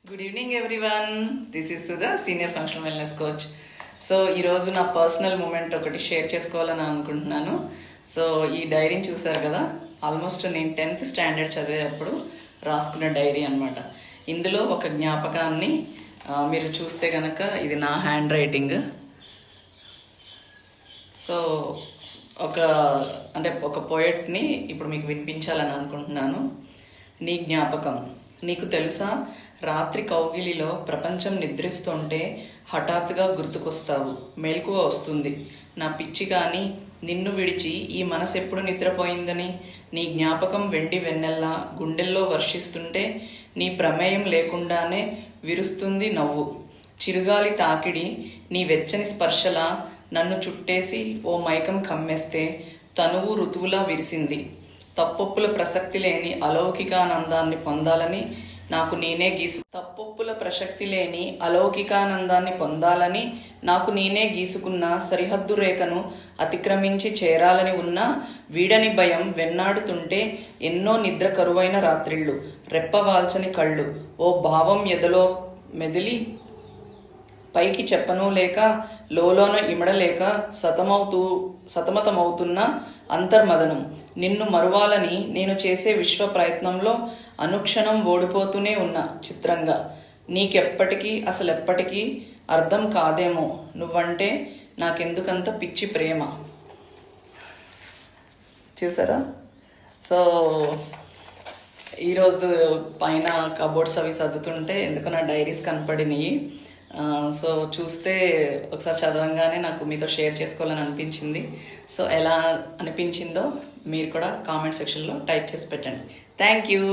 Good evening everyone. This is Sudha, senior functional wellness coach. So ఈరోజు నా personal moment ఒకటి share చేసుకోవాలని అనుకుంటున్నాను. సో ఈ డైరీని చూసారు కదా, ఆల్మోస్ట్ నేను 10th స్టాండర్డ్ చదివేటప్పుడు రాసుకున్న డైరీ అనమాట. ఇందులో ఒక జ్ఞాపకాన్ని మీరు చూస్తే కనుక ఇది నా హ్యాండ్ రైటింగ్. సో ఒక పోయట్ని ఇప్పుడు మీకు వినిపించాలని అనుకుంటున్నాను. నీ జ్ఞాపకం. నీకు తెలుసా, రాత్రి కౌగిలిలో ప్రపంచం నిద్రిస్తుంటే హఠాత్తుగా గుర్తుకొస్తావు. మెలకువ వస్తుంది. నా పిచ్చి కానీ నిన్ను విడిచి ఈ మనసు ఎప్పుడు నిద్రపోయిందని. నీ జ్ఞాపకం వెండి వెన్నెల్లా గుండెల్లో వర్షిస్తుంటే నీ ప్రమేయం లేకుండానే విరుస్తుంది నవ్వు. చిరుగాలి తాకిడి నీ వెచ్చని స్పర్శలా నన్ను చుట్టేసి ఓ మైకం కమ్మేస్తే తనువు ఋతువులా విరిసింది. తప్పొప్పుల ప్రసక్తి లేని అలౌకికానందాన్ని పొందాలని నాకు నేనే గీసుకున్న సరిహద్దు రేఖను అతిక్రమించి చేరాలని ఉన్న వీడని భయం వెన్నాడుతుంటే ఎన్నో నిద్ర కరువైన రాత్రిళ్ళు, రెప్పవాల్చని కళ్ళు, ఓ భావం ఎదలో మెదిలి పైకి చెప్పనూ లేక లోలోన ఇమడలేక సతమతమవుతున్న అంతర్మదనం. నిన్ను మరువాలని నేను చేసే విశ్వ ప్రయత్నంలో అనుక్షణం ఓడిపోతూనే ఉన్న చిత్రంగా. అసలెప్పటికీ అర్థం కాదేమో నువ్వంటే నాకెందుకంత పిచ్చి ప్రేమ. చూసారా? సో ఈరోజు పైన కబోర్డ్స్ అవి చదువుతుంటే ఎందుకు నా డైరీస్ కనపడినాయి. సో చూస్తే ఒకసారి చదవంగానే నాకు మీతో షేర్ చేసుకోవాలని అనిపించింది. సో ఎలా అనిపించిందో మీరు కూడా కామెంట్ సెక్షన్లో టైప్ చేసి పెట్టండి. Thank you.